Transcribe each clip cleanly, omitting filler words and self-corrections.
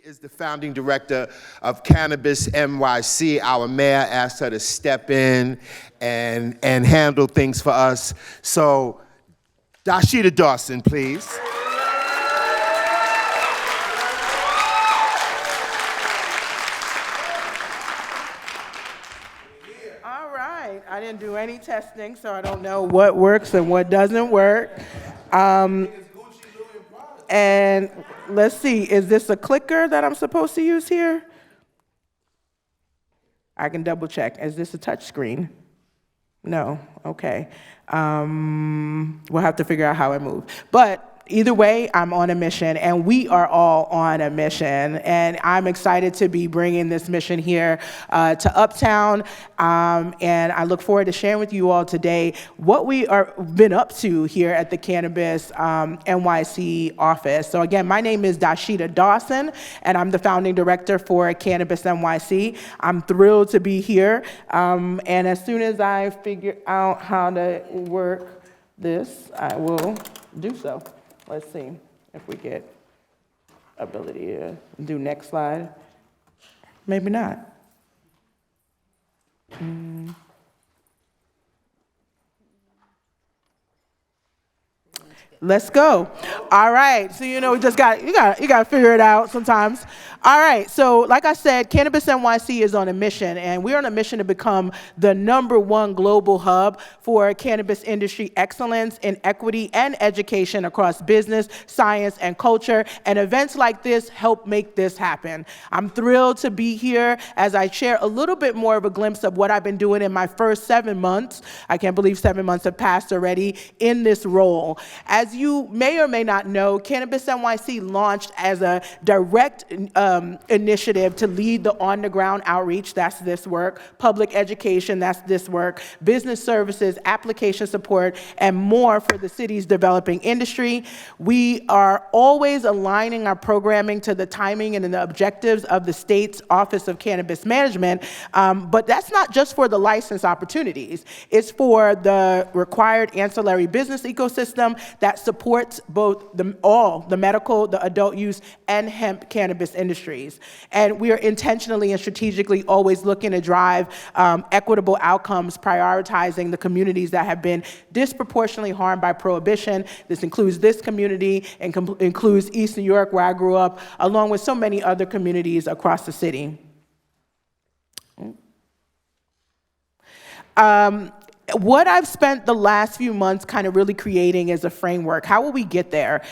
is the founding director of Cannabis NYC. Our mayor asked her to step in and handle things for us. So, Dasheeda Dawson, please. All right, I didn't do any testing, so I don't know what works and what doesn't work. And let's see, is this a clicker that I'm supposed to use here? I can double check. Is this a touch screen? No, okay. We'll have to figure out how I move. But either way, I'm on a mission, and we are all on a mission. And I'm excited to be bringing this mission here to Uptown. And I look forward to sharing with you all today what we are been up to here at the Cannabis NYC office. So again, my name is Dasheeda Dawson, and I'm the founding director for Cannabis NYC. I'm thrilled to be here. And as soon as I figure out how to work this, I will do so. Let's see if we get ability to do next slide. Maybe not. Let's go. All right, so you know, you got to figure it out sometimes. All right, so like I said, Cannabis NYC is on a mission, and we're on a mission to become the #1 global hub for cannabis industry excellence in equity and education across business, science, and culture, and events like this help make this happen. I'm thrilled to be here as I share a little bit more of a glimpse of what I've been doing in my first 7 months. I can't believe 7 months have passed already in this role. As you may or may not know, Cannabis NYC launched as a direct initiative to lead the on-the-ground outreach, that's this work, public education, that's this work, business services, application support, and more for the city's developing industry. We are always aligning our programming to the timing and the objectives of the state's Office of Cannabis Management, but that's not just for the license opportunities. It's for the required ancillary business ecosystem that supports both all the medical, the adult use, and hemp cannabis industries. And we are intentionally and strategically always looking to drive equitable outcomes, prioritizing the communities that have been disproportionately harmed by prohibition. This includes this community and includes East New York, where I grew up, along with so many other communities across the city. What I've spent the last few months kind of really creating is a framework. How will we get there?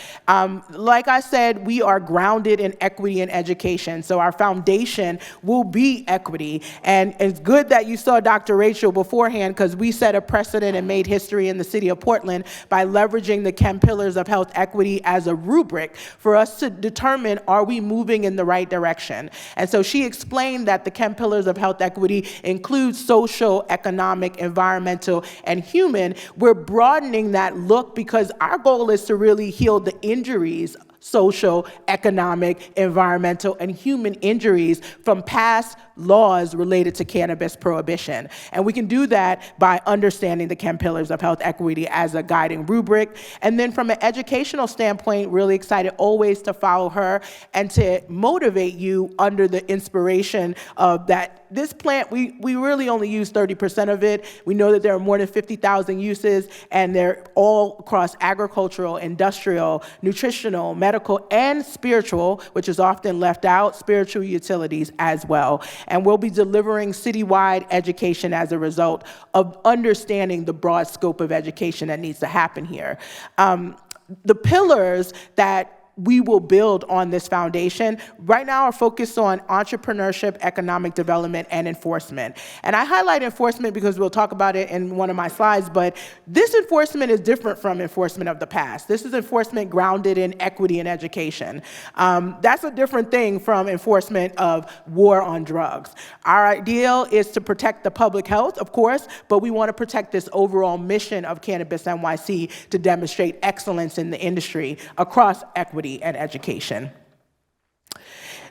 Like I said, we are grounded in equity and education, so our foundation will be equity. And it's good that you saw Dr. Rachel beforehand, because we set a precedent and made history in the city of Portland by leveraging the 10 pillars of health equity as a rubric for us to determine, are we moving in the right direction? And so she explained that the 10 pillars of health equity include social, economic, environmental, and human. We're broadening that look because our goal is to really heal the injuries, social, economic, environmental, and human injuries from past laws related to cannabis prohibition. And we can do that by understanding the 10 pillars of health equity as a guiding rubric. And then from an educational standpoint, really excited always to follow her and to motivate you under the inspiration of that this plant, we really only use 30% of it. We know that there are more than 50,000 uses, and they're all across agricultural, industrial, nutritional, medical, and spiritual, which is often left out, spiritual utilities as well. And we'll be delivering citywide education as a result of understanding the broad scope of education that needs to happen here. The pillars that we will build on this foundation right now are focused on entrepreneurship, economic development, and enforcement. And I highlight enforcement because we'll talk about it in one of my slides, but this enforcement is different from enforcement of the past. This is enforcement grounded in equity and education. That's a different thing from enforcement of war on drugs. Our ideal is to protect the public health, of course, but we want to protect this overall mission of Cannabis NYC to demonstrate excellence in the industry across equity and education.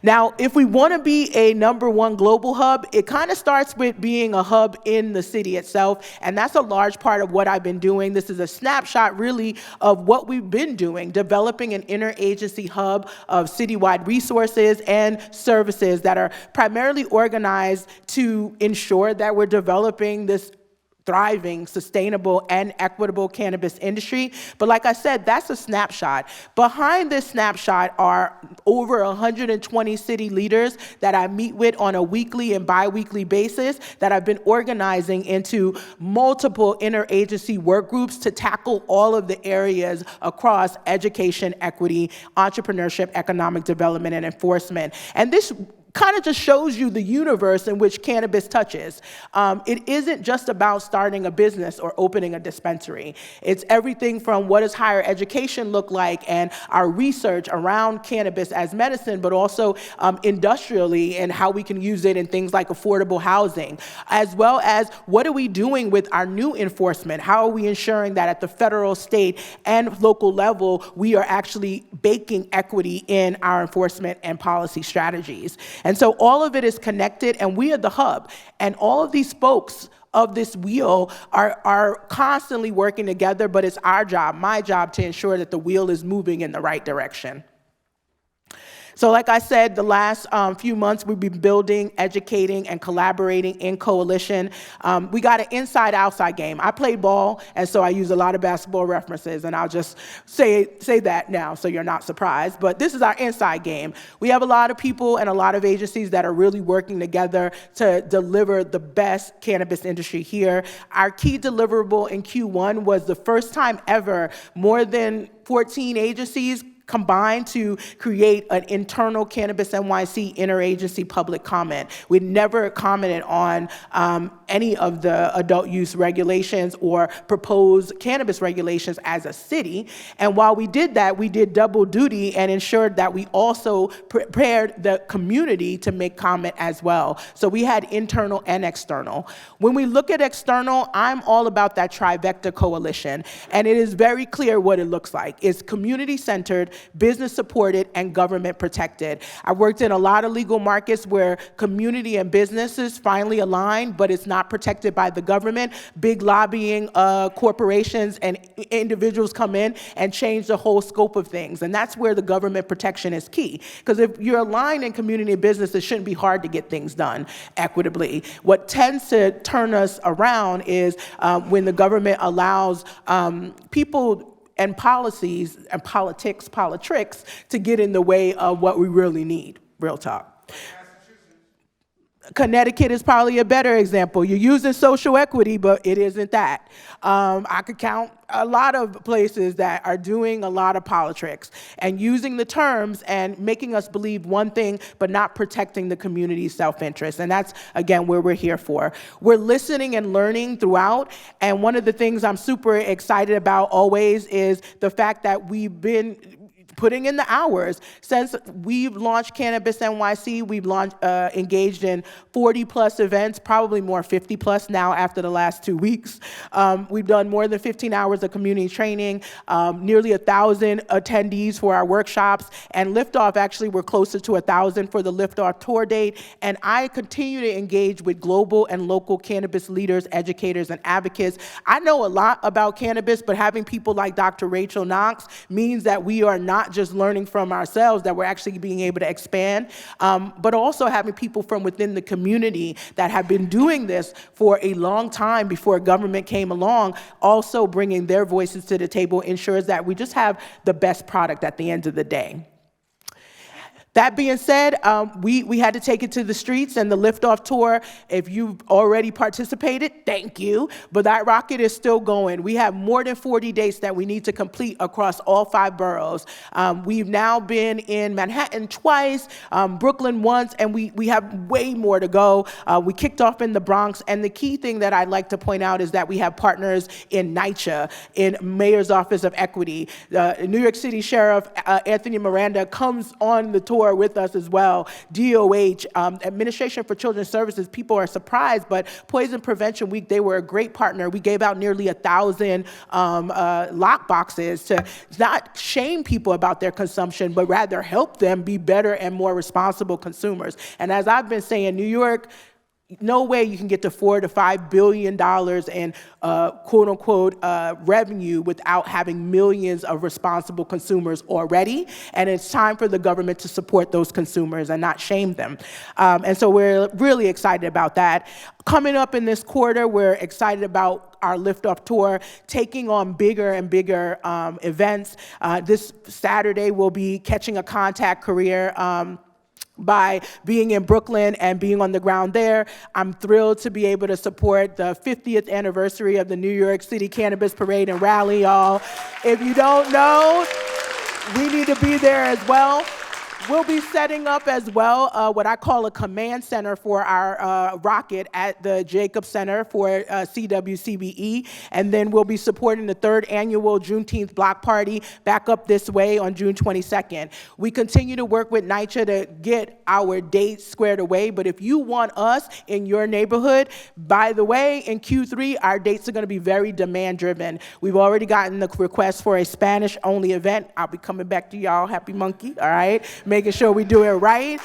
Now, if we want to be a #1 global hub, it kind of starts with being a hub in the city itself, and that's a large part of what I've been doing. This is a snapshot, really, of what we've been doing, developing an interagency hub of citywide resources and services that are primarily organized to ensure that we're developing this thriving, sustainable, and equitable cannabis industry. But like I said, that's a snapshot. Behind this snapshot are over 120 city leaders that I meet with on a weekly and bi-weekly basis that I've been organizing into multiple interagency work groups to tackle all of the areas across education, equity, entrepreneurship, economic development, and enforcement. And this kind of just shows you the universe in which cannabis touches. It isn't just about starting a business or opening a dispensary. It's everything from what does higher education look like and our research around cannabis as medicine, but also industrially and how we can use it in things like affordable housing, as well as what are we doing with our new enforcement? How are we ensuring that at the federal, state, and local level, we are actually baking equity in our enforcement and policy strategies? And so all of it is connected, and we are the hub. And all of these spokes of this wheel are constantly working together, but it's our job, my job, to ensure that the wheel is moving in the right direction. So like I said, the last few months we've been building, educating, and collaborating in coalition. We got an inside-outside game. I play ball, and so I use a lot of basketball references, and I'll just say that now so you're not surprised. But this is our inside game. We have a lot of people and a lot of agencies that are really working together to deliver the best cannabis industry here. Our key deliverable in Q1 was the first time ever more than 14 agencies combined to create an internal Cannabis NYC interagency public comment. We never commented on any of the adult use regulations or proposed cannabis regulations as a city. And while we did that, we did double duty and ensured that we also prepared the community to make comment as well. So we had internal and external. When we look at external, I'm all about that trifecta coalition. And it is very clear what it looks like. It's community-centered, business supported, and government protected. I worked in a lot of legal markets where community and businesses finally align, but it's not protected by the government. Big lobbying corporations and individuals come in and change the whole scope of things. And that's where the government protection is key. Because if you're aligned in community and business, it shouldn't be hard to get things done equitably. What tends to turn us around is when the government allows people and policies and politics to get in the way of what we really need. Real talk. Connecticut is probably a better example. You're using social equity, but it isn't that. I could count a lot of places that are doing a lot of politics and using the terms and making us believe one thing, but not protecting the community's self-interest. And that's, again, where we're here for. We're listening and learning throughout. And one of the things I'm super excited about always is the fact that we've been putting in the hours. Since we've launched Cannabis NYC, we've engaged in 40+ events, probably more 50+ now after the last 2 weeks. We've done more than 15 hours of community training, nearly 1,000 attendees for our workshops, and Liftoff, actually, we're closer to 1,000 for the Liftoff tour date. And I continue to engage with global and local cannabis leaders, educators, and advocates. I know a lot about cannabis, but having people like Dr. Rachel Knox means that we are not just learning from ourselves, that we're actually being able to expand, but also having people from within the community that have been doing this for a long time before government came along, also bringing their voices to the table ensures that we just have the best product at the end of the day. That being said, we had to take it to the streets, and the Liftoff tour, if you've already participated, thank you, but that rocket is still going. We have more than 40 dates that we need to complete across all 5 boroughs. We've now been in Manhattan twice, Brooklyn once, and we have way more to go. We kicked off in the Bronx, and the key thing that I'd like to point out is that we have partners in NYCHA, in Mayor's Office of Equity. New York City Sheriff Anthony Miranda comes on the tour tour with us as well. DOH, Administration for Children's Services, people are surprised, but Poison Prevention Week, they were a great partner. We gave out nearly 1,000 lock boxes to not shame people about their consumption, but rather help them be better and more responsible consumers. And as I've been saying, New York, no way you can get to $4 to $5 billion in quote unquote revenue without having millions of responsible consumers already. And it's time for the government to support those consumers and not shame them. And so we're really excited about that. Coming up in this quarter, we're excited about our Liftoff Tour, taking on bigger and bigger events. This Saturday, we'll be catching a contact career by being in Brooklyn and being on the ground there. I'm thrilled to be able to support the 50th anniversary of the New York City Cannabis Parade and Rally, y'all. If you don't know, we need to be there as well. We'll be setting up as well what I call a command center for our rocket at the Jacobs Center for CWCBE, and then we'll be supporting the 3rd annual Juneteenth block party back up this way on June 22nd. We continue to work with NYCHA to get our dates squared away, but if you want us in your neighborhood, by the way, in Q3, our dates are gonna be very demand-driven. We've already gotten the request for a Spanish-only event. I'll be coming back to y'all, Happy Munkey, all right? Making sure we do it right.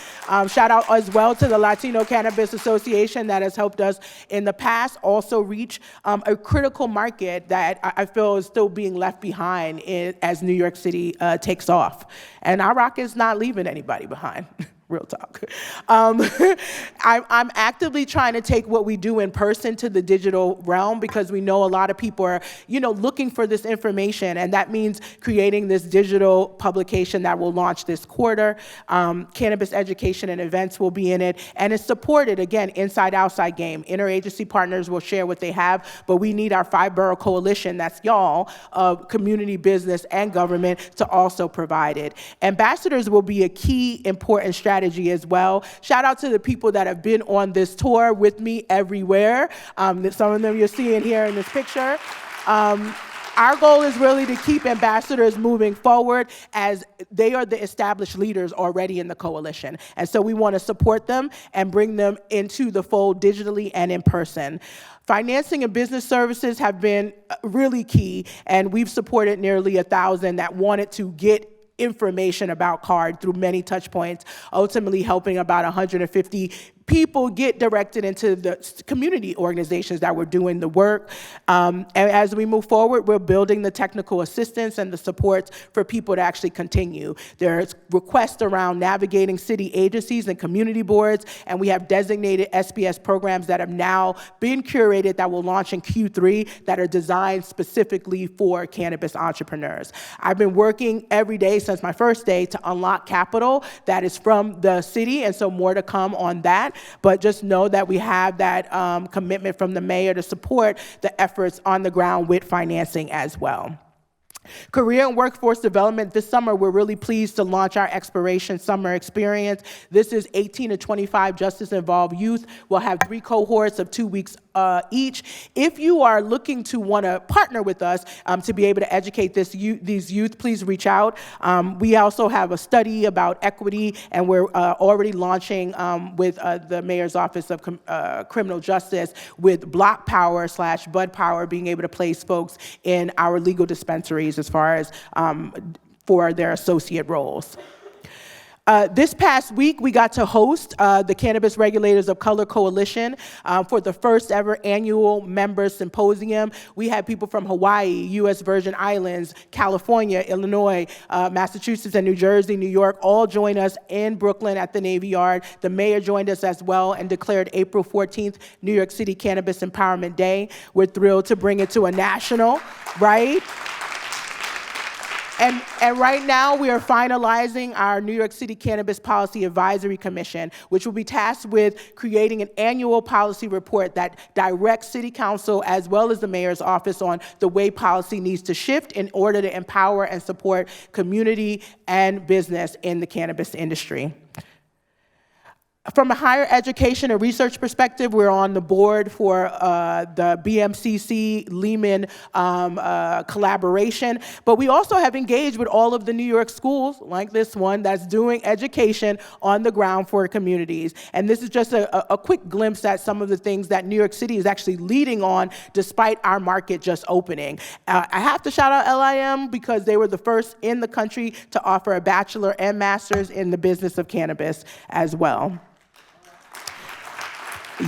Shout out as well to the Latino Cannabis Association that has helped us in the past also reach a critical market that I feel is still being left behind as New York City takes off. And our rock is not leaving anybody behind. Real talk. I'm actively trying to take what we do in person to the digital realm because we know a lot of people are, looking for this information, and that means creating this digital publication that will launch this quarter. Cannabis education and events will be in it, and it's supported, again, inside-outside game. Interagency partners will share what they have, but we need our 5-borough coalition, that's y'all, of community, business, and government to also provide it. Ambassadors will be a key, important strategy as well. Shout out to the people that have been on this tour with me everywhere. Some of them you're seeing here in this picture. Our goal is really to keep ambassadors moving forward as they are the established leaders already in the coalition. And so we want to support them and bring them into the fold digitally and in person. Financing and business services have been really key, and we've supported nearly 1,000 that wanted to get information about CARD through many touch points, ultimately helping about 150 people get directed into the community organizations that were doing the work. And as we move forward, we're building the technical assistance and the supports for people to actually continue. There's requests around navigating city agencies and community boards, and we have designated SPS programs that have now been curated that will launch in Q3 that are designed specifically for cannabis entrepreneurs. I've been working every day since my first day to unlock capital that is from the city, and so more to come on that. But just know that we have that commitment from the mayor to support the efforts on the ground with financing as well. Career and workforce development. This summer, we're really pleased to launch our Exploration Summer Experience. This is 18 to 25 justice-involved youth. We'll have 3 cohorts of 2 weeks each. If you are looking to want to partner with us to be able to educate these youth, please reach out. We also have a study about equity, and we're already launching with the Mayor's Office of Criminal Justice with Block Power / Bud Power being able to place folks in our legal dispensaries as far as for their associate roles. This past week, we got to host the Cannabis Regulators of Color Coalition for the first ever annual members symposium. We had people from Hawaii, U.S. Virgin Islands, California, Illinois, Massachusetts, and New Jersey, New York, all join us in Brooklyn at the Navy Yard. The mayor joined us as well and declared April 14th New York City Cannabis Empowerment Day. We're thrilled to bring it to a national, right? And right now, we are finalizing our New York City Cannabis Policy Advisory Commission, which will be tasked with creating an annual policy report that directs City Council as well as the Mayor's Office on the way policy needs to shift in order to empower and support community and business in the cannabis industry. From a higher education and research perspective, we're on the board for the BMCC Lehman collaboration, but we also have engaged with all of the New York schools, like this one, that's doing education on the ground for communities. And this is just a quick glimpse at some of the things that New York City is actually leading on, despite our market just opening. I have to shout out LIM because they were the first in the country to offer a bachelor and master's in the business of cannabis as well.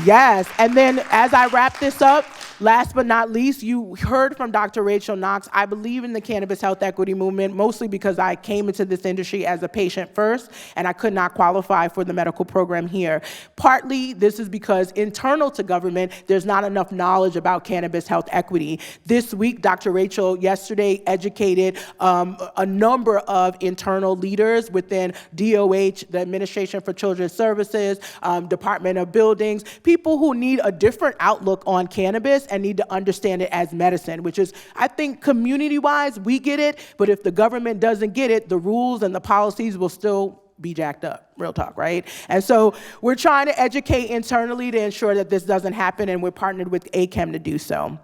Yes, and then as I wrap this up, last but not least, you heard from Dr. Rachel Knox. I believe in the cannabis health equity movement, mostly because I came into this industry as a patient first, and I could not qualify for the medical program here. Partly, this is because internal to government, there's not enough knowledge about cannabis health equity. This week, Dr. Rachel yesterday educated a number of internal leaders within DOH, the Administration for Children's Services, Department of Buildings, people who need a different outlook on cannabis and need to understand it as medicine, which is, I think, community-wise, we get it, but if the government doesn't get it, the rules and the policies will still be jacked up, real talk, right? And so we're trying to educate internally to ensure that this doesn't happen, and we're partnered with ACAM to do so.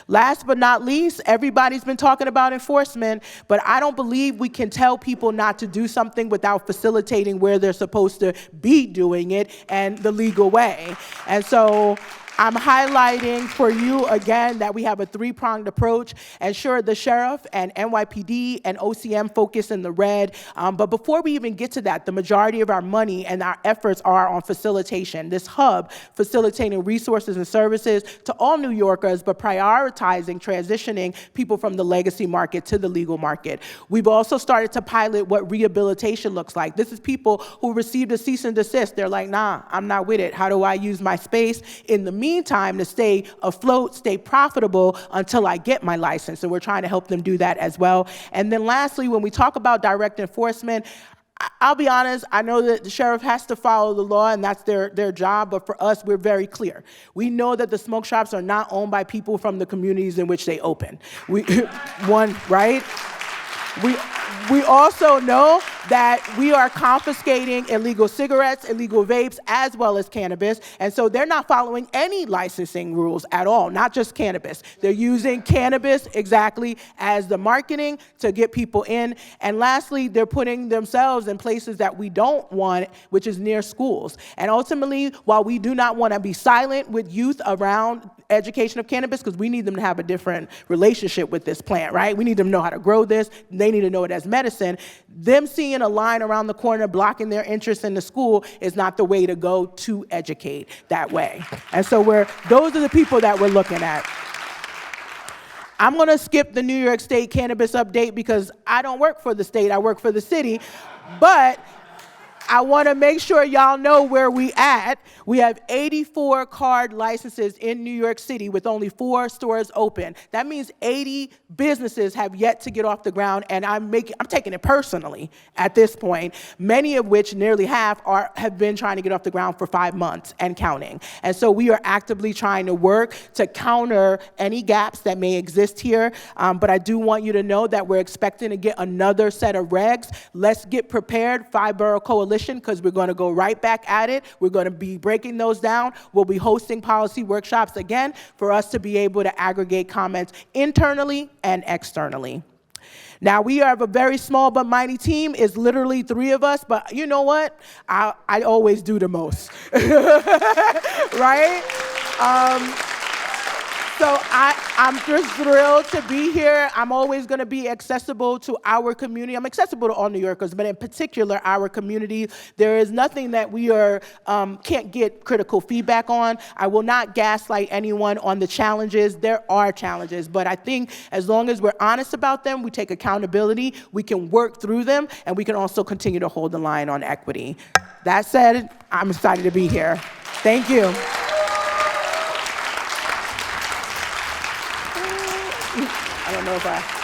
Last but not least, everybody's been talking about enforcement, but I don't believe we can tell people not to do something without facilitating where they're supposed to be doing it and the legal way. And so I'm highlighting for you again that we have a three-pronged approach. And sure, the sheriff and NYPD and OCM focus in the red. But before we even get to that, the majority of our money and our efforts are on facilitation. This hub facilitating resources and services to all New Yorkers, but prioritizing transitioning people from the legacy market to the legal market. We've also started to pilot what rehabilitation looks like. This is people who received a cease and desist. They're like, nah, I'm not with it. How do I use my space in the meantime to stay afloat, stay profitable until I get my license? And we're trying to help them do that as well. And then lastly, when we talk about direct enforcement, I'll be honest, I know that the sheriff has to follow the law and that's their job, but for us, we're very clear. We know that the smoke shops are not owned by people from the communities in which they open. Right? We also know that we are confiscating illegal cigarettes, illegal vapes, as well as cannabis, and so they're not following any licensing rules at all, not just cannabis. They're using cannabis exactly as the marketing to get people in, and lastly, they're putting themselves in places that we don't want, which is near schools. And ultimately, while we do not want to be silent with youth around education of cannabis, because we need them to have a different relationship with this plant, right? We need them to know how to grow this. They need to know it as medicine. Them seeing a line around the corner blocking their interest in the school is not the way to go to educate that way. And so those are the people that we're looking at. I'm gonna skip the New York State cannabis update because I don't work for the state, I work for the city, but I want to make sure y'all know where we at. We have 84 card licenses in New York City with only 4 stores open. That means 80 businesses have yet to get off the ground, and I'm taking it personally at this point, many of which, nearly half, have been trying to get off the ground for 5 months and counting. And so we are actively trying to work to counter any gaps that may exist here, but I do want you to know that we're expecting to get another set of regs. Let's get prepared, 5-borough coalition, because we're going to go right back at it. We're going to be breaking those down. We'll be hosting policy workshops again for us to be able to aggregate comments internally and externally. Now, we have a very small but mighty team. It's literally 3 of us, but you know what? I always do the most, right? So I'm just thrilled to be here. I'm always going to be accessible to our community. I'm accessible to all New Yorkers, but in particular, our community. There is nothing that we can't get critical feedback on. I will not gaslight anyone on the challenges. There are challenges, but I think as long as we're honest about them, we take accountability, we can work through them, and we can also continue to hold the line on equity. That said, I'm excited to be here. Thank you. I don't know if